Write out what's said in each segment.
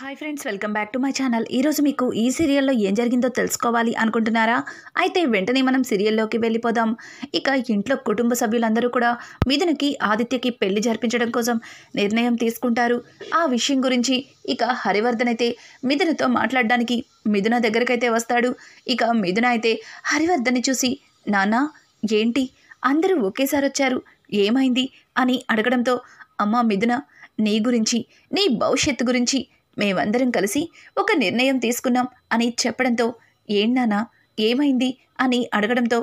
Hi friends, welcome back to my channel. ఈరోజు మీకు ఈ సీరియల్లో ఏం జరిగిందో తెలుసుకోవాలి అనుకుంటున్నారా? అయితే వెంటనే మనం సీరియల్లోకి వెళ్ళిపోదాం. ఇక ఇంట్లో కుటుంబ సభ్యులందరూ కూడా మిథునకి ఆదిత్యకి పెళ్లి జరిపించడం కోసం నిర్ణయం తీసుకుంటారు. ఆ విషయం గురించి ఇక హరివర్ధన్ అయితే మిథునతో మాట్లాడడానికి మిథున దగ్గరకైతే వస్తాడు. ఇక మిథున అయితే హరివర్ధన్ని చూసి, నాన్న ఏంటి అందరూ ఒకేసారి వచ్చారు, ఏమైంది అని అడగడంతో, అమ్మ మిథున, నీ గురించి, నీ భవిష్యత్తు గురించి మేమందరం కలిసి ఒక నిర్ణయం తీసుకున్నాం అని చెప్పడంతో, ఏంటన్నా ఏమైంది అని అడగడంతో,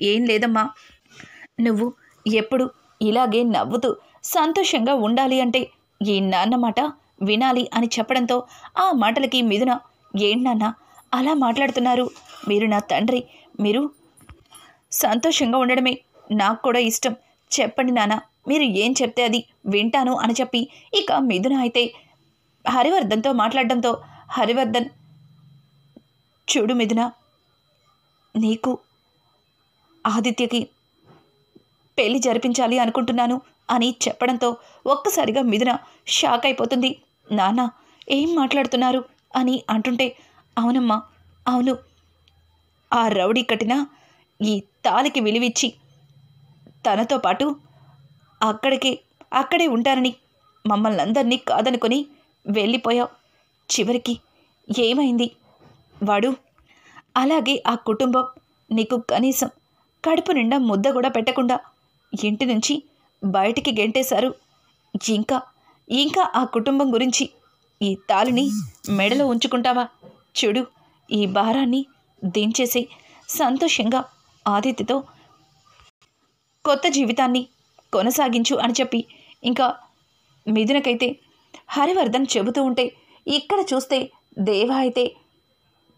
ఏం లేదమ్మా, నువ్వు ఎప్పుడు ఇలాగే నవ్వుతూ సంతోషంగా ఉండాలి అంటే ఈ నాన్న మాట వినాలి అని చెప్పడంతో, ఆ మాటలకి మిథున, ఏంటన్నా అలా మాట్లాడుతున్నారు, మీరు నా తండ్రి, మీరు సంతోషంగా ఉండడమే నాకు కూడా ఇష్టం, చెప్పండి నాన్న, మీరు ఏం చెప్తే అది వింటాను అని చెప్పి ఇక మిథున అయితే హరివర్ధన్తో మాట్లాడడంతో, హరివర్ధన్, చూడు మిథున, నీకు ఆదిత్యకి పెళ్లి జరిపించాలి అనుకుంటున్నాను అని చెప్పడంతో ఒక్కసారిగా మిథున షాక్ అయిపోతుంది. నాన్న ఏం మాట్లాడుతున్నారు అని అంటుంటే, అవునమ్మా అవును, ఆ రౌడీ కట్టిన ఈ తాలికి విలువిచ్చి తనతో పాటు అక్కడే ఉంటానని మమ్మల్ని అందరినీ కాదనుకొని వెళ్ళిపోయావు. చివరికి ఏమైంది? వాడు అలాగే ఆ కుటుంబం నీకు కనీసం కడుపు నిండా ముద్ద కూడా పెట్టకుండా ఇంటి నుంచి బయటికి గెంటేశారు. ఇంకా ఆ కుటుంబం గురించి ఈ తాళిని మెడలో ఉంచుకుంటావా? చూడు, ఈ భారాన్ని దించేసి సంతోషంగా ఆదిత్యతో కొత్త జీవితాన్ని కొనసాగించు అని చెప్పి ఇంకా మిథునకైతే హరివర్ధన్ చెబుతూ ఉంటే, ఇక్కడ చూస్తే దేవా అయితే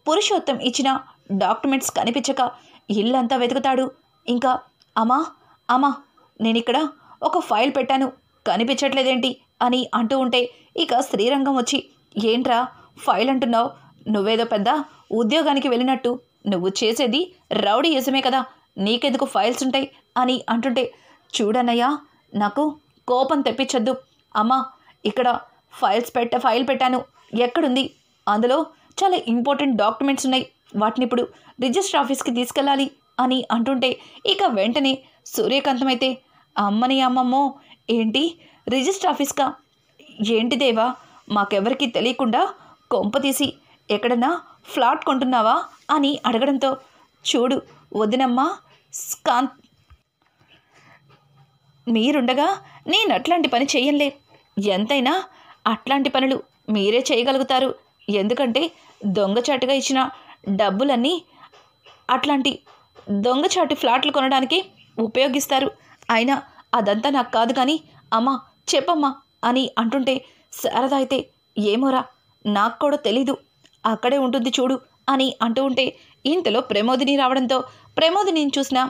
పురుషోత్తం ఇచ్చిన డాక్యుమెంట్స్ కనిపించక ఇల్లంతా వెతుకుతాడు. ఇంకా అమ్మా నేనిక్కడ ఒక ఫైల్ పెట్టాను, కనిపించట్లేదేంటి అని అంటూ ఉంటే, ఇక శ్రీరంగం వచ్చి, ఏంట్రా ఫైల్ అంటున్నావు, నువ్వేదో పెద్ద ఉద్యోగానికి వెళ్ళినట్టు, నువ్వు చేసేది రౌడీయిజమే కదా, నీకెందుకు ఫైల్స్ ఉంటాయి అని అంటుంటే, చూడన్నయ్యా నాకు కోపం తెప్పించొద్దు, అమ్మా ఇక్కడ ఫైల్ పెట్టాను, ఎక్కడుంది, అందులో చాలా ఇంపార్టెంట్ డాక్యుమెంట్స్ ఉన్నాయి, వాటిని ఇప్పుడు రిజిస్టర్ ఆఫీస్కి తీసుకెళ్ళాలి అని అంటుంటే, ఇక వెంటనే సూర్యకాంతం అయితే, అమ్మని అమ్మమ్మో, ఏంటి రిజిస్టర్ ఆఫీస్కా, ఏంటి దేవా, మాకెవరికి తెలియకుండా కొంపతీసి ఎక్కడన్నా ఫ్లాట్ కొంటున్నావా అని అడగడంతో, చూడు వదినమ్మా కాంత్, మీరుండగా నేను అట్లాంటి పని చెయ్యనులే, ఎంతైనా అట్లాంటి పనులు మీరే చేయగలుగుతారు, ఎందుకంటే దొంగచాటుగా ఇచ్చిన డబ్బులన్నీ అట్లాంటి దొంగచాటు ఫ్లాట్లు కొనడానికి ఉపయోగిస్తారు, అయినా అదంతా నాకు కాదు కానీ అమ్మా చెప్పమ్మా అని అంటుంటే, శారద అయితే, ఏమోరా నాకు కూడా తెలీదు, అక్కడే ఉంటుంది చూడు అని అంటూ ఉంటే, ఇంతలో ప్రమోదిని రావడంతో ప్రమోదిని చూసిన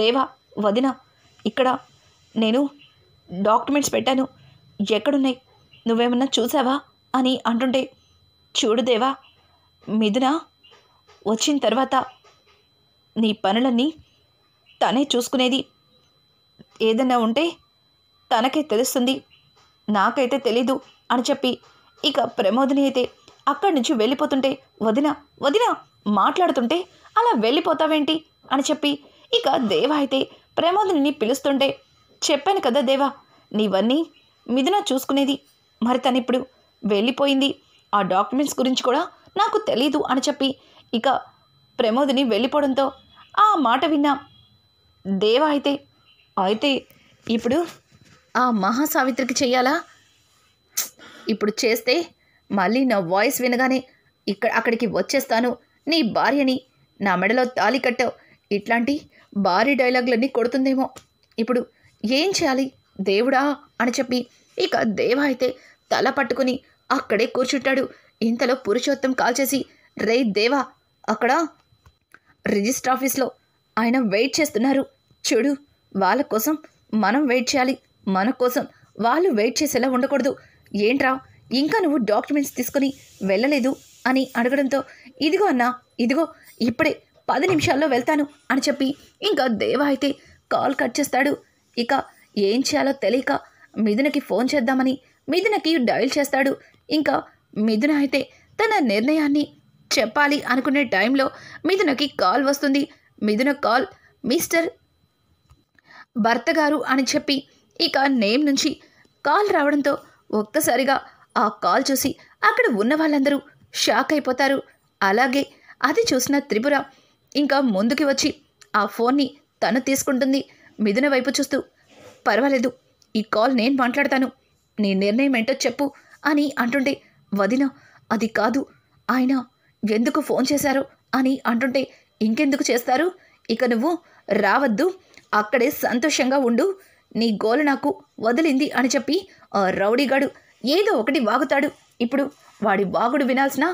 దేవా, వదిన ఇక్కడ నేను డాక్యుమెంట్స్ పెట్టాను, ఎక్కడున్నాయి, నువ్వేమన్నా చూసావా అని అంటుంటే, చూడు దేవా, మిథున వచ్చిన తర్వాత నీ పనులన్నీ తనే చూసుకునేది, ఏదన్నా ఉంటే తనకే తెలుస్తుంది, నాకైతే తెలీదు అని చెప్పి ఇక ప్రమోదిని అయితే అక్కడి నుంచి వెళ్ళిపోతుంటే, వదిన మాట్లాడుతుంటే అలా వెళ్ళిపోతావేంటి అని చెప్పి ఇక దేవా అయితే ప్రమోదిని పిలుస్తుంటే, చెప్పాను కదా దేవా, నీవన్నీ మిథున చూసుకునేది, మరి తను ఇప్పుడు వెళ్ళిపోయింది, ఆ డాక్యుమెంట్స్ గురించి కూడా నాకు తెలీదు అని చెప్పి ఇక ప్రమోదిని వెళ్ళిపోవడంతో, ఆ మాట విన్నా దేవా అయితే ఇప్పుడు ఆ మహాసావిత్రికి చెయ్యాలా, ఇప్పుడు చేస్తే మళ్ళీ నా వాయిస్ వినగానే అక్కడికి వచ్చేస్తాను, నీ భార్యని నా మెడలో తాళి కట్టావు, ఇట్లాంటి భారీ డైలాగులన్నీ కొడుతుందేమో, ఇప్పుడు ఏం చేయాలి దేవుడా అని చెప్పి ఇక దేవా అయితే తల పట్టుకుని అక్కడే కూర్చుంటాడు. ఇంతలో పురుషోత్తం కాల్ చేసి, రే దేవా, అక్కడ రిజిస్టర్ ఆఫీస్లో ఆయన వెయిట్ చేస్తున్నారు, చూడు, వాళ్ళ కోసం మనం వెయిట్ చేయాలి, మన కోసం వాళ్ళు వెయిట్ చేసేలా ఉండకూడదు, ఏంట్రా ఇంకా నువ్వు డాక్యుమెంట్స్ తీసుకొని వెళ్ళలేదు అని అడగడంతో, ఇదిగో అన్నా, ఇదిగో ఇప్పుడే 10 నిమిషాల్లో వెళ్తాను అని చెప్పి ఇంకా దేవా అయితే కాల్ కట్ చేస్తాడు. ఇక ఏం చేయాలో తెలియక మిథునకి ఫోన్ చేద్దామని మిథునకి డయల్ చేస్తాడు. ఇంకా మిథున అయితే తన నిర్ణయాన్ని చెప్పాలి అనుకునే టైంలో మిథునకి కాల్ వస్తుంది. మిథున కాల్ మిస్టర్ భర్త గారు అని చెప్పి ఇక నేమ్ నుంచి కాల్ రావడంతో ఒక్కసారిగా ఆ కాల్ చూసి అక్కడ ఉన్న వాళ్ళందరూ షాక్ అయిపోతారు. అలాగే అది చూసిన త్రిపుర ఇంకా ముందుకి వచ్చి ఆ ఫోన్ని తను తీసుకుంటుంది. మిథున వైపు చూస్తూ, పర్వాలేదు, ఈ కాల్ నేను మాట్లాడతాను, నీ నిర్ణయం ఏంటో చెప్పు అని అంటుంటే, వదిన అది కాదు, ఆయన ఎందుకు ఫోన్ చేశారు అని అంటుంటే, ఇంకెందుకు చేస్తారు, ఇక నువ్వు రావద్దు, అక్కడే సంతోషంగా ఉండు, నీ గోల నాకు వదిలింది అని చెప్పి ఆ రౌడీగాడు ఏదో ఒకటి వాగుతాడు. ఇప్పుడు వాడి వాగుడు వినాల్సిన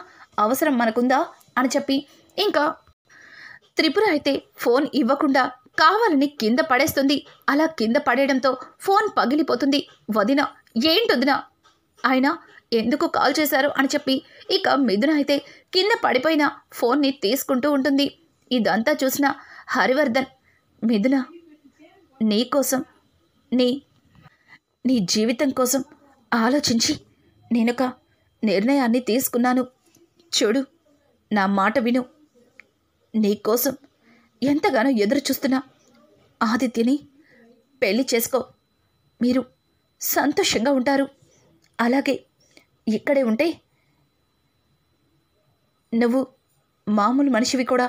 అవసరం మనకుందా అని చెప్పి ఇంకా త్రిపుర అయితే ఫోన్ ఇవ్వకుండా కావాలని కింద పడేస్తుంది. అలా కింద పడేయడంతో ఫోన్ పగిలిపోతుంది. వదిన ఏంటొదిన, ఆయన ఎందుకు కాల్ చేశారు అని చెప్పి ఇక మిథున అయితే కింద పడిపోయిన ఫోన్ని తీసుకుంటూ ఉంటుంది. ఇదంతా చూసిన హరివర్ధన్, మిథున నీకోసం, నీ జీవితం కోసం ఆలోచించి నేనొక నిర్ణయాన్ని తీసుకున్నాను. చూడు, నా మాట విను, నీకోసం ఎంతగానో ఎదురు చూస్తున్నా ఆదిత్యని పెళ్లి చేసుకో, మీరు సంతోషంగా ఉంటారు. అలాగే ఇక్కడే ఉంటే నువ్వు మామూలు మనిషివి కూడా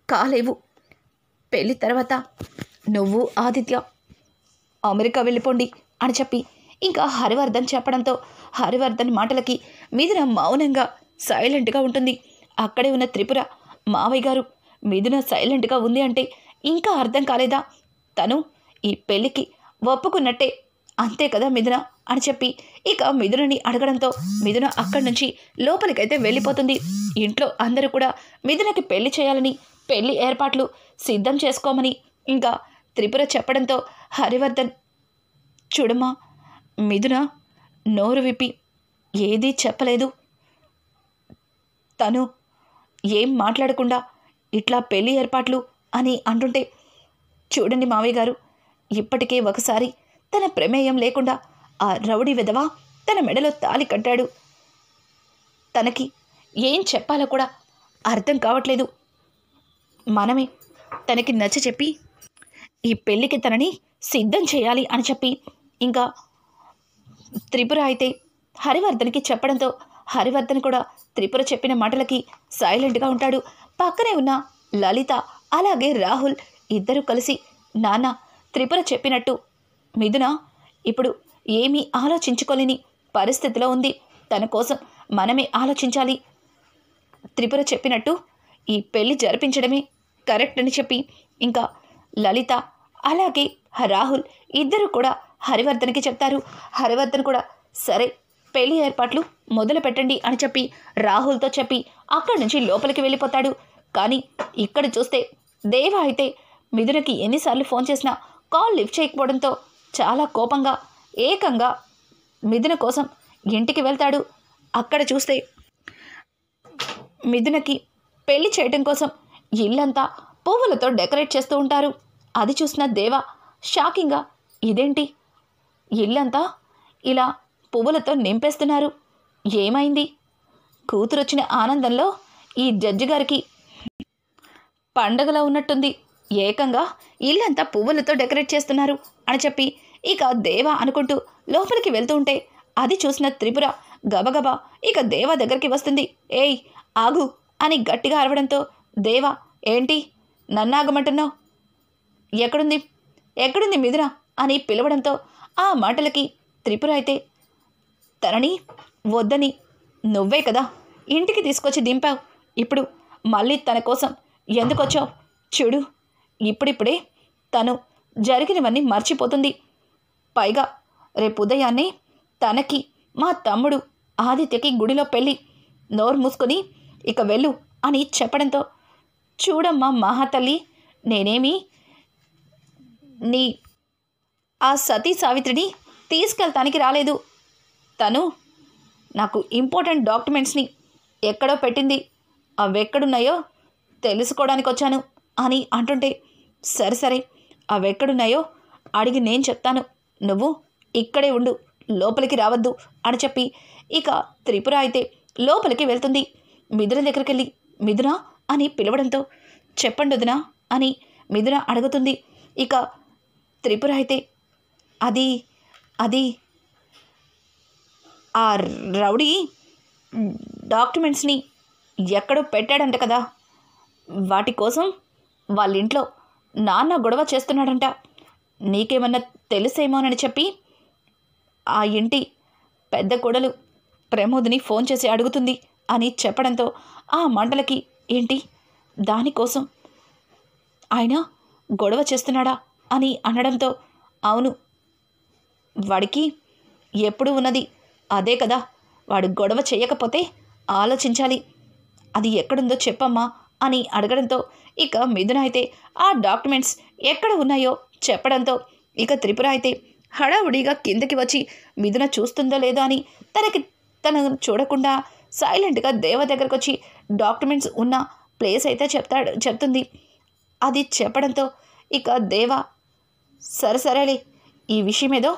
కాలేవు. పెళ్లి తర్వాత నువ్వు ఆదిత్య అమెరికా వెళ్ళిపోండి అని చెప్పి ఇంకా హరివర్ధన్ చెప్పడంతో హరివర్ధన్ మాటలకి మిథున మౌనంగా సైలెంట్గా ఉంటుంది. అక్కడే ఉన్న త్రిపుర, మావయ్య గారు, మిథున సైలెంట్గా ఉంది అంటే ఇంకా అర్థం కాలేదా, తను ఈ పెళ్ళికి ఒప్పుకున్నట్టే అంతే కదా మిథున అని చెప్పి ఇక మిథునని అడగడంతో మిథున అక్కడి నుంచి లోపలికైతే వెళ్ళిపోతుంది. ఇంట్లో అందరూ కూడా మిథునకి పెళ్లి చేయాలని, పెళ్లి ఏర్పాట్లు సిద్ధం చేసుకోమని ఇంకా త్రిపుర చెప్పడంతో హరివర్ధన్, చూడమ్మా, మిథున నోరు విప్పి ఏదీ చెప్పలేదు, తను ఏం మాట్లాడకుండా ఇట్లా పెళ్లి ఏర్పాట్లు అని అంటుంటే, చూడండి మావయ్య గారు, ఇప్పటికే ఒకసారి తన ప్రమేయం లేకుండా ఆ రౌడీ విధవ తన మెడలో తాళి కట్టాడు. తనకి ఏం చెప్పాలో కూడా అర్థం కావట్లేదు. మనమే తనకి నచ్చ చెప్పి ఈ పెళ్ళికి తనని సిద్ధం చేయాలి అని చెప్పి ఇంకా త్రిపుర అయితే హరివర్ధన్కి చెప్పడంతో హరివర్ధన్ కూడా త్రిపుర చెప్పిన మాటలకి సైలెంట్గా ఉంటాడు. పక్కనే ఉన్న లలిత అలాగే రాహుల్ ఇద్దరు కలిసి, నాన్న, త్రిపుర చెప్పినట్టు మిథున ఇప్పుడు ఏమీ ఆలోచించుకోలేని పరిస్థితిలో ఉంది, తన కోసం మనమే ఆలోచించాలి, త్రిపుర చెప్పినట్టు ఈ పెళ్లి జరిపించడమే కరెక్ట్ అని చెప్పి ఇంకా లలిత అలాగే రాహుల్ ఇద్దరు కూడా హరివర్ధన్కి చెప్తారు. హరివర్ధన్ కూడా సరే పెళ్లి ఏర్పాట్లు మొదలు పెట్టండి అని చెప్పి రాహుల్తో చెప్పి అక్కడి నుంచి లోపలికి వెళ్ళిపోతాడు. కానీ ఇక్కడ చూస్తే దేవ అయితే మిథునకి ఎన్నిసార్లు ఫోన్ చేసినా కాల్ లిఫ్ట్ చేయకపోవడంతో చాలా కోపంగా ఏకంగా మిథున కోసం ఇంటికి వెళ్తాడు. అక్కడ చూస్తే మిథునకి పెళ్లి చేయడం కోసం ఇల్లంతా పువ్వులతో డెకరేట్ చేస్తూ ఉంటారు. అది చూసిన దేవ షాకింగ్గా, ఇదేంటి ఇల్లంతా ఇలా పువ్వులతో నింపేస్తున్నారు, ఏమైంది? కూతురొచ్చిన ఆనందంలో ఈ జడ్జి గారికి పండగలా ఉన్నట్టుంది, ఏకంగా ఇల్లంతా పువ్వులతో డెకరేట్ చేస్తున్నారు అని చెప్పి ఇక దేవ అనుకుంటూ లోపలికి వెళ్తూ ఉంటే అది చూసిన త్రిపుర గబగబా ఇక దేవ దగ్గరికి వస్తుంది. ఏయ్ ఆగు అని గట్టిగా అరవడంతో దేవ, ఏంటి నన్నాగమంటున్నావు, ఎక్కడుంది మిథున అని పిలవడంతో ఆ మాటలకి త్రిపుర అయితే, తనని వద్దని నువ్వే కదా ఇంటికి తీసుకొచ్చి దింపావు, ఇప్పుడు మళ్ళీ తన కోసం ఎందుకొచ్చావు? చూడు, ఇప్పుడిప్పుడే తను జరిగినవన్నీ మర్చిపోతుంది, పైగా రేపు ఉదయాన్నే తనకి మా తమ్ముడు ఆదిత్యకి గుడిలో పెళ్ళి, నోరు మూసుకొని ఇక వెళ్ళు అని చెప్పడంతో, చూడమ్మా మహాతల్లి, నేనేమి నీ ఆ సతీ సావిత్రిని తీసుకెళ్తానికి రాలేదు, తను నాకు ఇంపార్టెంట్ డాక్యుమెంట్స్ని ఎక్కడో పెట్టింది, అవెక్కడున్నాయో తెలుసుకోవడానికి వచ్చాను అని అంటుంటే, సరే అవెక్కడున్నాయో అడిగి నేను చెప్తాను, నువ్వు ఇక్కడే ఉండు, లోపలికి రావద్దు అని చెప్పి ఇక త్రిపుర అయితే లోపలికి వెళ్తుంది. మిథున దగ్గరికి వెళ్ళి మిథున అని పిలవడంతో చెప్పండి వదినా అని మిథున అడుగుతుంది. ఇక త్రిపుర అయితే అది అది ఆ రౌడీ డాక్యుమెంట్స్ని ఎక్కడో పెట్టాడంట కదా, వాటి కోసం వాళ్ళ ఇంట్లో నాన్న గొడవ చేస్తున్నాడంట, నీకేమన్నా తెలుసేమోనని చెప్పి ఆ ఇంటి పెద్ద కొడలు ప్రమోద్ని ఫోన్ చేసి అడుగుతుంది అని చెప్పడంతో ఆ మంటలకి ఏంటి దానికోసం ఆయన గొడవ చేస్తున్నాడా అని అనడంతో అవును, వాడికి ఎప్పుడు ఉన్నది అదే కదా, వాడు గొడవ చేయకపోతే ఆలోచించాలి, అది ఎక్కడుందో చెప్పమ్మా అని అడగడంతో ఇక మిథున అయితే ఆ డాక్యుమెంట్స్ ఎక్కడ ఉన్నాయో చెప్పడంతో ఇక త్రిపుర అయితే హడావుడిగా కిందకి వచ్చి మిథున చూస్తుందో లేదో అని తనను చూడకుండా సైలెంట్గా దేవ దగ్గరకు వచ్చి డాక్యుమెంట్స్ ఉన్న ప్లేస్ అయితే చెప్తుంది. అది చెప్పడంతో ఇక దేవ సరేలే, ఈ విషయం ఏదో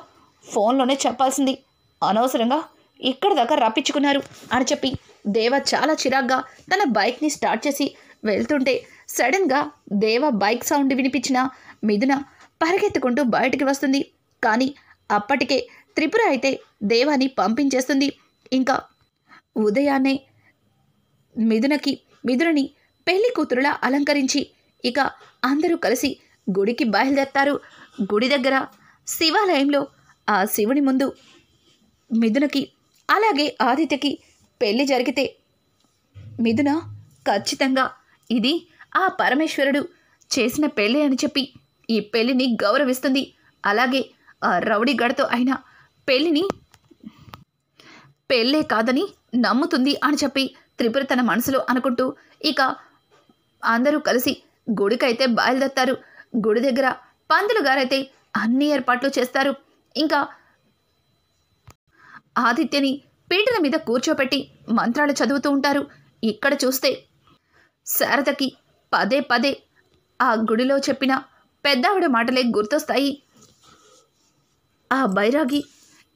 ఫోన్లోనే చెప్పాల్సింది, అనవసరంగా ఇక్కడ దాకా రప్పించుకున్నారు అని చెప్పి దేవ చాలా చిరాగ్గా తన బైక్ని స్టార్ట్ చేసి వెళ్తుంటే సడన్గా దేవ బైక్ సౌండ్ వినిపించిన మిథున పరిగెత్తుకుంటూ బయటికి వస్తుంది. కానీ అప్పటికే త్రిపుర అయితే దేవాని పంపించేస్తుంది. ఇంకా ఉదయాన్నే మిథునని పెళ్లి కూతురులా అలంకరించి ఇక అందరూ కలిసి గుడికి బయలుదేరతారు. గుడి దగ్గర శివాలయంలో ఆ శివుని ముందు మిథునకి అలాగే ఆదిత్యకి పెళ్లి జరిగితే మిథున ఖచ్చితంగా ఇది ఆ పరమేశ్వరుడు చేసిన పెళ్ళి అని చెప్పి ఈ పెళ్లిని గౌరవిస్తుంది. అలాగే ఆ రౌడీ గడతో అయిన పెళ్ళే కాదని నమ్ముతుంది అని చెప్పి త్రిపుర తన మనసులో అనుకుంటూ ఇక అందరూ కలిసి గుడికైతే బయలుదేరతారు. గుడి దగ్గర పంతులు గారైతే అన్ని ఏర్పాట్లు చేస్తారు. ఇంకా ఆదిత్యని పీటల మీద కూర్చోపెట్టి మంత్రాలు చదువుతూ ఉంటారు. ఇక్కడ చూస్తే శారదకి పదే పదే ఆ గుడిలో చెప్పిన పెద్దావిడ మాటలే గుర్తొస్తాయి. ఆ బైరాగి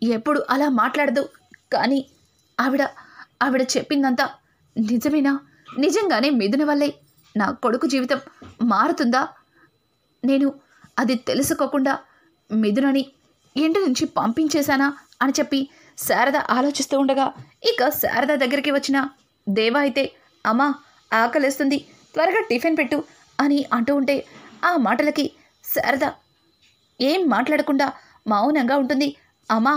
ఎప్పుడు అలా మాట్లాడదు, కానీ ఆవిడ చెప్పిందంతా నిజమేనా? నిజంగానే మిథున వల్లే నా కొడుకు జీవితం మారుతుందా? నేను అది తెలుసుకోకుండా మిథునని ఇంటి నుంచి పంపించేశానా అని చెప్పి శారద ఆలోచిస్తూ ఉండగా ఇక శారద దగ్గరికి వచ్చిన దేవ అయితే అమ్మా ఆకలేస్తుంది, త్వరగా టిఫిన్ పెట్టు అని అంటూ ఉంటే ఆ మాటలకి శారద ఏం మాట్లాడకుండా మౌనంగా ఉంటుంది. అమ్మా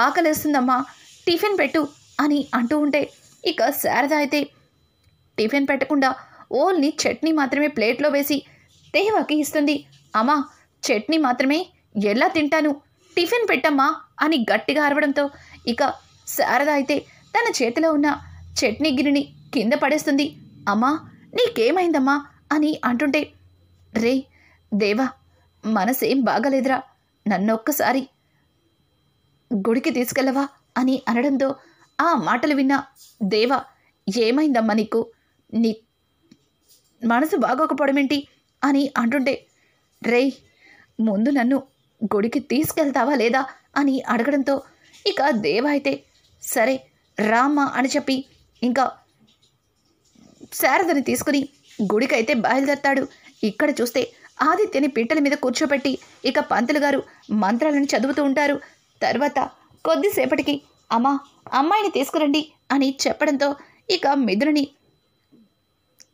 ఆకలేస్తుందమ్మా, టిఫిన్ పెట్టు అని అంటూ ఉంటే ఇక శారద అయితే టిఫిన్ పెట్టకుండా ఓన్లీ చట్నీ మాత్రమే ప్లేట్లో వేసి దేవాకి ఇస్తుంది. అమ్మా చట్నీ మాత్రమే ఎలా తింటాను, టిఫిన్ పెట్టమ్మా అని గట్టిగా అరవడంతో ఇక శారద అయితే తన చేతిలో ఉన్న చట్నీ గిన్నెని కింద పడేస్తుంది. అమ్మా నీకేమైందమ్మా అని అంటుంటే రే దేవా మనసేం బాగలేదురా, నన్నొక్కసారి గుడికి తీసుకెళ్ళవా అని అనడంతో ఆ మాటలు విన్న దేవ ఏమైందమ్మా నీకు, నీ మనసు బాగోకపోవడమేంటి అని అంటుంటే రే ముందు నన్ను గుడికి తీసుకెళ్తావా లేదా అని అడగడంతో ఇక దేవ అయితే సరే రామ్మా అని చెప్పి ఇంకా శారదని తీసుకుని గుడికైతే బయలుదేరతాడు. ఇక్కడ చూస్తే ఆదిత్యని పీటల మీద కూర్చోపెట్టి ఇక పంతులు గారు మంత్రాలను చదువుతూ ఉంటారు. తర్వాత కొద్దిసేపటికి అమ్మాయిని తీసుకురండి అని చెప్పడంతో ఇక మిథునని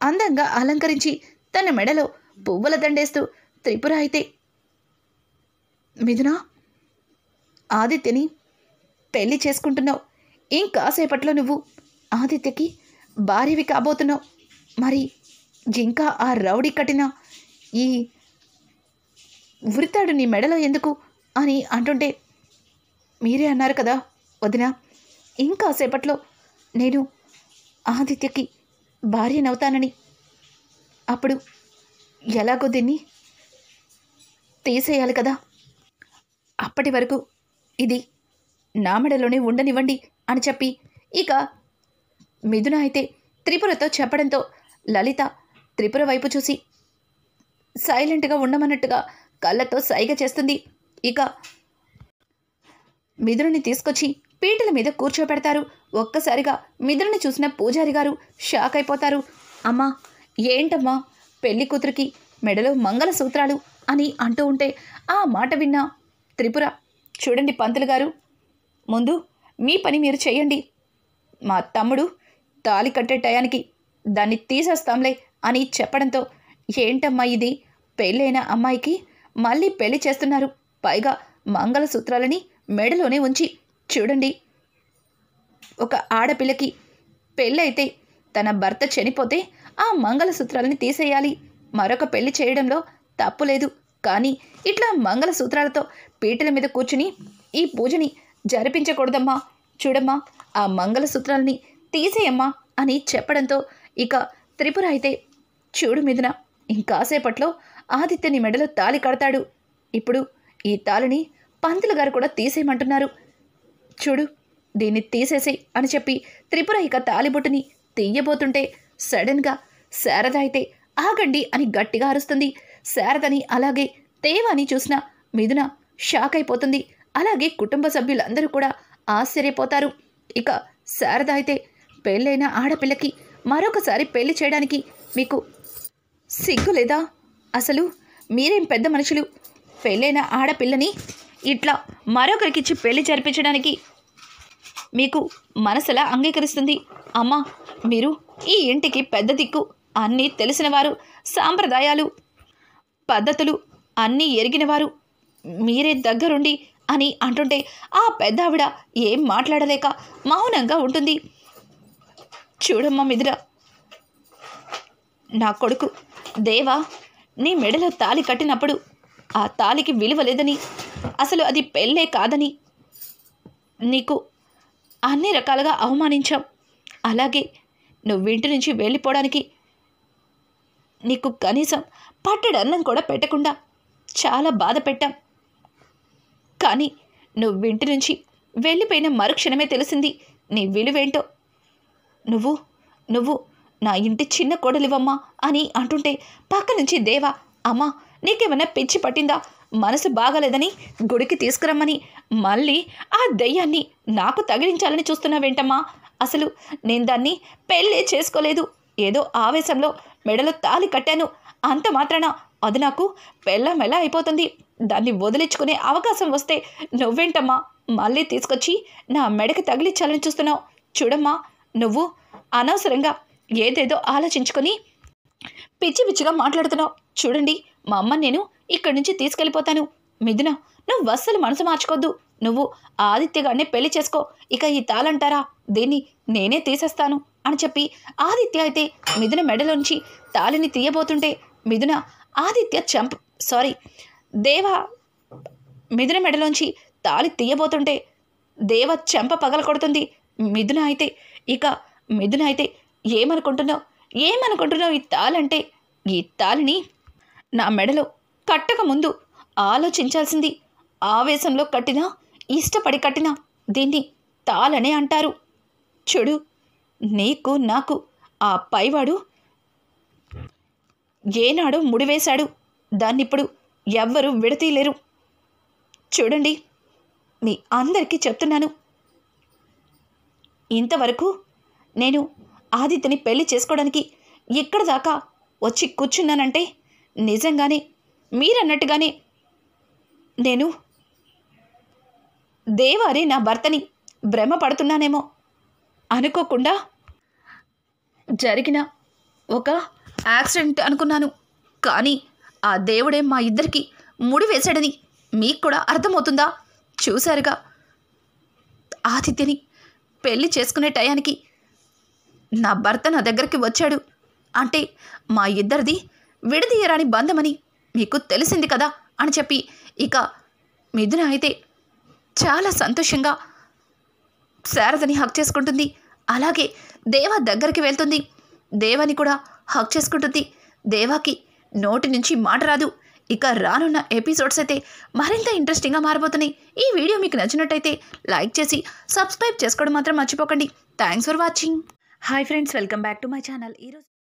అందంగా అలంకరించి తన మెడలో పువ్వుల దండేస్తూ త్రిపుర అయితే మిథున ఆదిత్యని పెళ్లి చేసుకుంటున్నావు, ఇంకాసేపట్లో నువ్వు ఆదిత్యకి భార్యవి కాబోతున్నావు, మరి ఇంకా ఆ రౌడీ కట్టిన ఈ ఉరితాడు నీ మెడలో ఎందుకు అని అంటుంటే మీరే అన్నారు కదా వదిన, ఇంకాసేపట్లో నేను ఆదిత్యకి భార్యనవుతానని, అప్పుడు ఎలాగో దీన్ని తీసేయాలి కదా, అప్పటి వరకు ఇది నా మెడలోనే ఉండనివ్వండి అని చెప్పి ఇక మిథున అయితే త్రిపురతో చెప్పడంతో లలిత త్రిపుర వైపు చూసి సైలెంట్గా ఉండమన్నట్టుగా కళ్ళతో సైగ చేస్తుంది. ఇక మిథునని తీసుకొచ్చి పీటల మీద కూర్చోపెడతారు. ఒక్కసారిగా మిథునని చూసిన పూజారి గారు షాక్ అయిపోతారు. అమ్మా, ఏంటమ్మా పెళ్లి కూతురికి మెడలో మంగళసూత్రాలు అని అంటూ ఉంటే ఆ మాట విన్న త్రిపుర, చూడండి పంతులు గారు, ముందు మీ పని మీరు చేయండి. మా తమ్ముడు తాళి కట్టే టయానికి దాన్ని తీసేస్తాంలే అని చెప్పడంతో, ఏంటమ్మా ఇది, పెళ్ళైన అమ్మాయికి మళ్ళీ పెళ్లి చేస్తున్నారు, పైగా మంగళసూత్రాలని మెడలోనే ఉంచి. చూడండి, ఒక ఆడపిల్లకి పెళ్ళైతే తన భర్త చనిపోతే ఆ మంగళసూత్రాలని తీసేయాలి. మరొక పెళ్లి చేయడంలో తప్పు లేదు. కానీ ఇట్లా మంగళసూత్రాలతో పీటల మీద కూర్చుని ఈ పూజని జరిపించకూడదమ్మా. చూడమ్మా, ఆ మంగళసూత్రాలని తీసేయమ్మా అని చెప్పడంతో ఇక త్రిపుర అయితే, చూడు మిథున, ఇంకాసేపట్లో ఆదిత్యని మెడలో తాళి కడతాడు. ఇప్పుడు ఈ తాళిని పంతులు గారు కూడా తీసేయమంటున్నారు. చూడు, దీన్ని తీసేసేయ్ అని చెప్పి త్రిపుర ఇక తాలిబొట్టుని తీయబోతుంటే సడన్గా శారద అయితే ఆగండి అని గట్టిగా అరుస్తుంది. శారదని అలాగే దేవాని చూసిన మిథున షాక్ అయిపోతుంది. అలాగే కుటుంబ సభ్యులందరూ కూడా ఆశ్చర్యపోతారు. ఇక శారద అయితే, పెళ్ళైన ఆడపిల్లకి మరొకసారి పెళ్లి చేయడానికి మీకు సిగ్గు లేదా? అసలు మీరేం పెద్ద మనుషులు? పెళ్ళైన ఆడపిల్లని ఇట్లా మరొకరికిచ్చి పెళ్లి జరిపించడానికి మీకు మనసులా అంగీకరిస్తుంది? అమ్మా, మీరు ఈ ఇంటికి పెద్ద దిక్కు, అన్నీ తెలిసినవారు, సాంప్రదాయాలు పద్ధతులు అన్నీ ఎరిగినవారు, మీరే దగ్గరుండి అని అంటుంటే ఆ పెద్ద ఆవిడ ఏం మాట్లాడలేక మౌనంగా ఉంటుంది. చూడమ్మా మిథున, నా కొడుకు దేవా నీ మెడలో తాళి కట్టినప్పుడు ఆ తాళికి విలువ లేదని, అసలు అది పెళ్ళే కాదని నీకు అన్ని రకాలుగా అవమానించాం. అలాగే నువ్వింటి నుంచి వెళ్ళిపోవడానికి నీకు కనీసం పట్టడన్నం కూడా పెట్టకుండా చాలా బాధ పెట్టాం. కానీ నువ్వింటి నుంచి వెళ్ళిపోయిన మరుక్షణమే తెలిసింది నీ విలువేంటో. నువ్వు నా ఇంటి చిన్న కోడలివమ్మా అని అంటుంటే పక్క నుంచి దేవా, అమ్మా నీకేమన్నా పిచ్చి పట్టిందా? మనసు బాగాలేదని గుడికి తీసుకురమ్మని మళ్ళీ ఆ దెయ్యాన్ని నాకు తగిలించాలని చూస్తున్నావేంటమ్మా? అసలు నేను దాన్ని పెళ్ళే చేసుకోలేదు. ఏదో ఆవేశంలో మెడలో తాళి కట్టాను, అంత మాత్రాన అది నాకు పెళ్ళమెలా అయిపోతుంది? దాన్ని వదిలించుకునే అవకాశం వస్తే నువ్వేంటమ్మా మళ్ళీ తీసుకొచ్చి నా మెడకి తగిలించాలని చూస్తున్నావు? చూడమ్మా, నువ్వు అనవసరంగా ఏదేదో ఆలోచించుకొని పిచ్చి పిచ్చిగా మాట్లాడుతున్నావు. చూడండి, మా అమ్మ నేను ఇక్కడి నుంచి తీసుకెళ్ళిపోతాను. మిథున, నువ్వు అస్సలు మనసు మార్చుకోద్దు. నువ్వు ఆదిత్యగానే పెళ్లి చేసుకో. ఇక ఈ తాళంటారా, దీన్ని నేనే తీసేస్తాను అని చెప్పి ఆదిత్య అయితే మిథున మెడలోంచి తాళిని తీయబోతుంటే మిథున దేవ మిథున మెడలోంచి తాళి తీయబోతుంటే దేవ చెంప పగల కొడుతుంది. మిథున అయితే ఏమనుకుంటున్నావు ఈ తాళంటే? ఈ తాళిని నా మెడలో కట్టక ముందు ఆలోచించాల్సింది. ఆవేశంలో కట్టినా, ఇష్టపడి కట్టినా దీన్ని తాళనే అంటారు. చూడు, నీకు నాకు ఆ పైవాడు ఏనాడో ముడివేశాడు. దాన్నిప్పుడు ఎవ్వరూ విడతీయలేరు. చూడండి, మీ అందరికీ చెప్తున్నాను, ఇంతవరకు నేను ఆదిత్యని పెళ్లి చేసుకోవడానికి ఇక్కడ దాకా వచ్చి కూర్చున్నానంటే నిజంగానే మీరన్నట్టుగానే నేను దేవారే నా భర్తని భ్రమపడుతున్నానేమో. అనుకోకుండా జరిగిన ఒక యాక్సిడెంట్ అనుకున్నాను. కానీ ఆ దేవుడే మా ఇద్దరికి ముడి వేశాడని మీకు కూడా అర్థమవుతుందా? చూశారుగా, ఆదిత్యని పెళ్లి చేసుకునే టయానికి నా భర్త నా దగ్గరికి వచ్చాడు అంటే మా ఇద్దరిది విడదీయరాని బంధమని మీకు తెలిసింది కదా అని చెప్పి ఇక మిథున అయితే చాలా సంతోషంగా శారదని హక్ చేసుకుంటుంది. అలాగే దేవా దగ్గరికి వెళ్తుంది. దేవాని కూడా హక్ చేసుకుంటుంది. దేవాకి నోటి నుంచి మాట రాదు. ఇక రానున్న ఎపిసోడ్స్ అయితే మరింత ఇంట్రెస్టింగ్గా మారబోతున్నాయి. ఈ వీడియో మీకు నచ్చినట్టయితే లైక్ చేసి సబ్స్క్రైబ్ చేసుకోవడం మాత్రం మర్చిపోకండి. Thanks for watching. Hi friends, welcome back to my channel. ఈరోజు